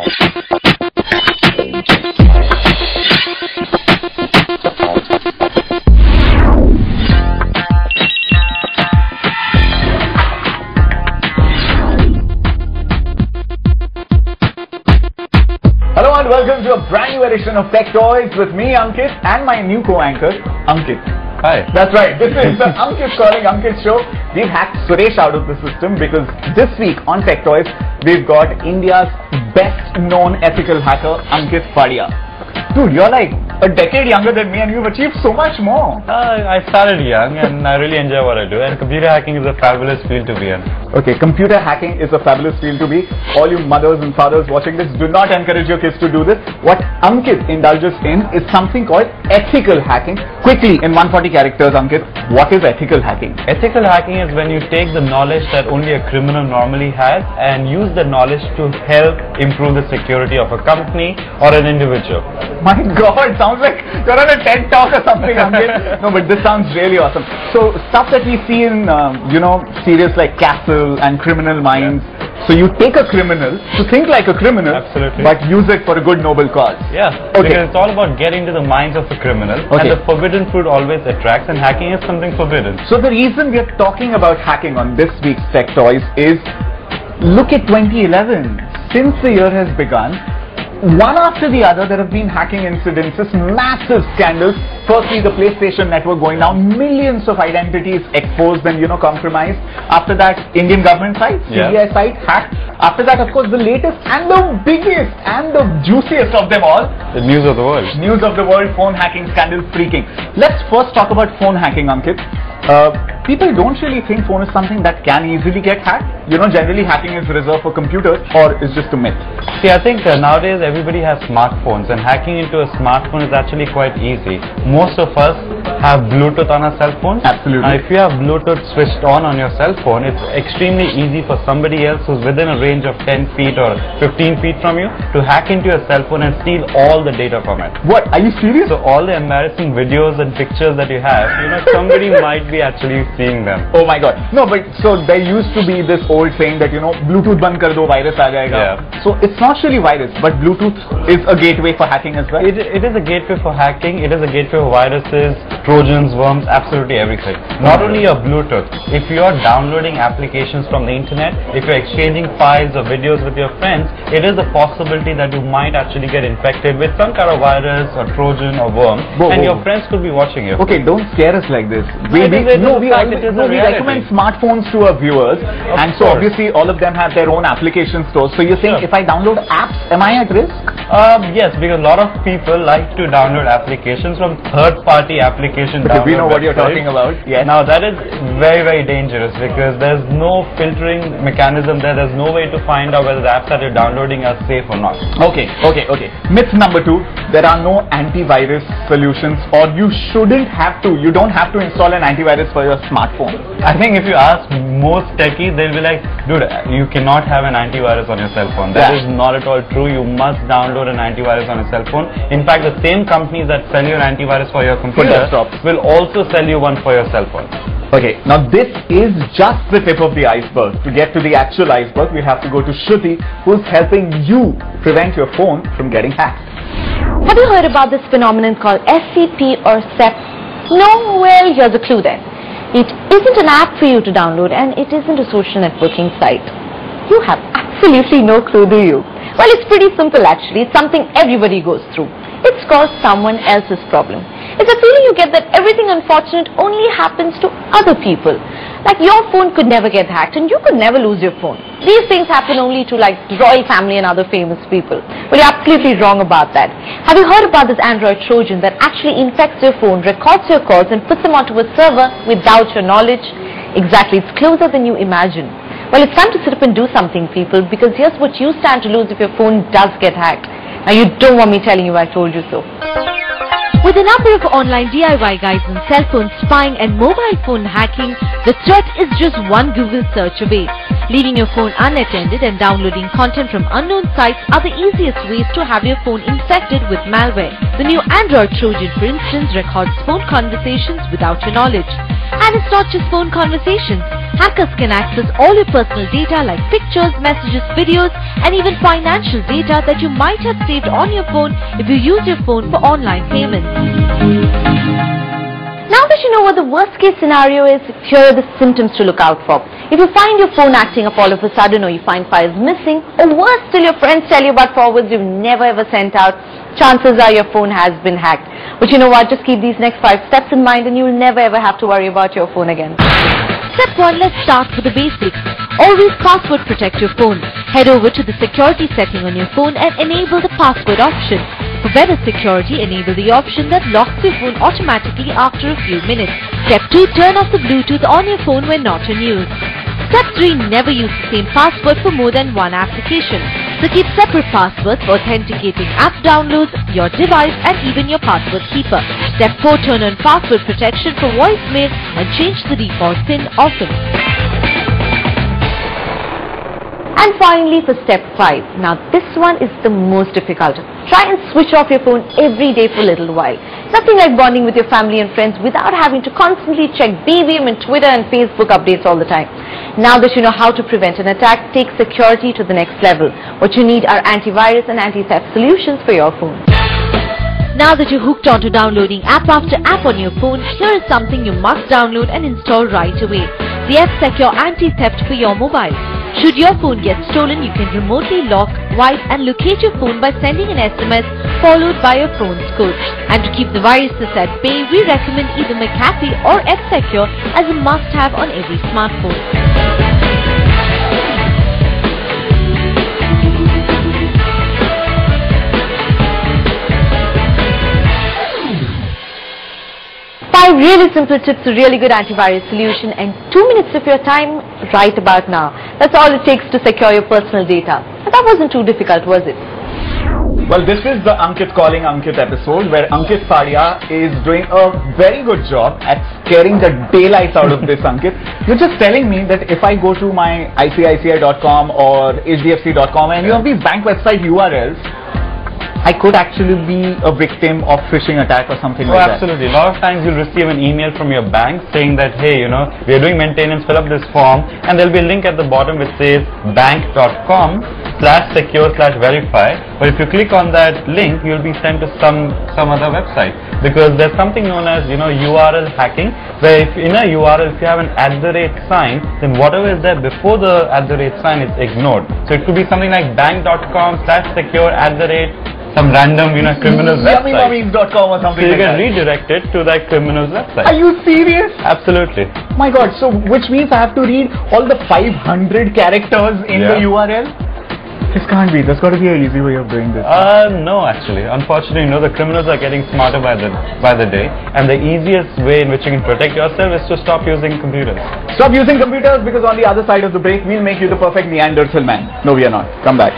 Hello and welcome to a brand new edition of Tech Toys with me, Ankit, and my new co-anchor, Ankit. Hi. That's right. This is the Ankit Calling Ankit show. We've hacked Suresh out of the system because this week on Tech Toys, we've got India's best known ethical hacker, Ankit Padia. Dude, you're like a decade younger than me and you've achieved so much more. I started young and I really enjoy what I do, and computer hacking is a fabulous field to be in. Okay, computer hacking is a fabulous field to be. All you mothers and fathers watching this, do not encourage your kids to do this. What Ankit indulges in is something called ethical hacking. Quickly, in 140 characters, Ankit, what is ethical hacking? Ethical hacking is when you take the knowledge that only a criminal normally has and use the knowledge to help improve the security of a company or an individual. My God, sounds like you're on a TED talk or something, Ankit. No, but this sounds really awesome. So, stuff that we see in, series like Castle and Criminal Minds. Yeah. So you take a criminal to think like a criminal, absolutely, but use it for a good noble cause. Yeah, okay. Because it's all about getting to the minds of a criminal, and the forbidden fruit always attracts, and hacking is something forbidden. So the reason we are talking about hacking on this week's Tech Toys is, look at 2011. Since the year has begun, one after the other, there have been hacking incidences, massive scandals. Firstly, the PlayStation network going down, millions of identities exposed and, compromised. After that, Indian government site, CBI site hacked. After that, of course, the latest and the biggest and the juiciest of them all, the news of the world. News of the world, phone hacking scandal freaking. Let's first talk about phone hacking, Ankit. People don't really think phone is something that can easily get hacked. Generally hacking is reserved for computers, or is just a myth. See, I think nowadays everybody has smartphones, and hacking into a smartphone is actually quite easy. Most of us have Bluetooth on our cell phones. Absolutely. And if you have Bluetooth switched on your cell phone, it's extremely easy for somebody else who's within a range of 10 feet or 15 feet from you to hack into your cell phone and steal all the data from it. What? Are you serious? So all the embarrassing videos and pictures that you have, somebody might be actually seeing them. Oh my God. No, but so there used to be this old saying that, Bluetooth ban kar do, virus aa jayega. Yeah. So it's not really virus, but Bluetooth is a gateway for hacking as well? It is a gateway for hacking. It is a gateway for viruses, Trojans, worms, absolutely everything. Not only your Bluetooth. If you are downloading applications from the internet, if you're exchanging files or videos with your friends, it is a possibility that you might actually get infected with some kind of virus or Trojan or worm, and your friends could be watching you. Okay, don't scare us like this. We recommend smartphones to our viewers, and so obviously all of them have their own application stores. So you're saying if I download apps, am I at risk? Yes, because a lot of people like to download applications from third-party application download we know what you're talking about. Yes. Now that is very, very dangerous because there's no filtering mechanism there. There's no way to find out whether the apps that you're downloading are safe or not. Okay. Myth number 2, there are no antivirus solutions, or you shouldn't have to. You don't have to install an antivirus for your smartphone. I think if you ask most techies, they'll be like, dude, you cannot have an antivirus on your cell phone. That is not at all true. You must download an antivirus on your cell phone. In fact, the same companies that sell you an antivirus for your computer will also sell you one for your cell phone. Okay, now this is just the tip of the iceberg. To get to the actual iceberg, we have to go to Shruti, who's helping you prevent your phone from getting hacked. Have you heard about this phenomenon called SCP or SEP? No? Well, here's a clue then. It isn't an app for you to download, and it isn't a social networking site. You have absolutely no clue, do you? Well, it's pretty simple actually. It's something everybody goes through. It's called someone else's problem. It's a feeling you get that everything unfortunate only happens to other people. Like your phone could never get hacked and you could never lose your phone. These things happen only to like the royal family and other famous people. But you're absolutely wrong about that. Have you heard about this Android Trojan that actually infects your phone, records your calls and puts them onto a server without your knowledge? Exactly, it's closer than you imagine. Well, it's time to sit up and do something, people, because here's what you stand to lose if your phone does get hacked. Now, you don't want me telling you I told you so. With a number of online DIY guides on cell phone spying and mobile phone hacking, the threat is just one Google search away. Leaving your phone unattended and downloading content from unknown sites are the easiest ways to have your phone infected with malware. The new Android Trojan, for instance, records phone conversations without your knowledge. And it's not just phone conversations. Hackers can access all your personal data like pictures, messages, videos, and even financial data that you might have saved on your phone if you use your phone for online payments. Now that you know what the worst case scenario is, here are the symptoms to look out for. If you find your phone acting up all of a sudden, or you find files missing, or worse still, your friends tell you about forwards you've never ever sent out, chances are your phone has been hacked. But you know what, just keep these next 5 steps in mind and you'll never ever have to worry about your phone again. Step 1, let's start with the basics. Always password protect your phone. Head over to the security setting on your phone and enable the password option. For better security, enable the option that locks your phone automatically after a few minutes. Step 2, turn off the Bluetooth on your phone when not in use. Step 3, never use the same password for more than one application. So keep separate passwords for authenticating app downloads, your device, and even your password keeper. Step 4, turn on password protection for voicemail and change the default PIN often. And finally, for step 5. Now this one is the most difficult. Try and switch off your phone every day for a little while. Nothing like bonding with your family and friends without having to constantly check BBM and Twitter and Facebook updates all the time. Now that you know how to prevent an attack, take security to the next level. What you need are antivirus and anti-theft solutions for your phone. Now that you're hooked onto downloading app after app on your phone, here is something you must download and install right away. The F-Secure Anti-Theft for your mobile. Should your phone get stolen, you can remotely lock, wipe and locate your phone by sending an SMS followed by your phone's code. And to keep the viruses at bay, we recommend either McAfee or F-Secure as a must-have on every smartphone. Five really simple tips, a really good antivirus solution, and 2 minutes of your time right about now. That's all it takes to secure your personal data. But that wasn't too difficult, was it? Well, this is the Ankit Calling Ankit episode where Ankit Sadia is doing a very good job at scaring the daylights out of this, Ankit. You're just telling me that if I go to my ICICI.com or HDFC.com and you have these bank website URLs, I could actually be a victim of phishing attack or something like that. Absolutely. A lot of times you'll receive an email from your bank saying that, hey, we are doing maintenance, fill up this form, and there'll be a link at the bottom which says bank.com/secure/verify. But if you click on that link, you'll be sent to some other website, because there's something known as URL hacking, where if in a URL if you have an @ sign, then whatever is there before the @ sign is ignored. So it could be something like bank.com/secure@ some random criminal's website. Yummymummies.com or something so you like can that. redirect it to that criminal's website. Are you serious? Absolutely. My God, so which means I have to read all the 500 characters in the URL? This can't be. There's got to be an easy way of doing this. No, actually. Unfortunately, the criminals are getting smarter by the day, and the easiest way in which you can protect yourself is to stop using computers. Stop using computers, because on the other side of the break, we'll make you the perfect Neanderthal man. No, we are not. Come back.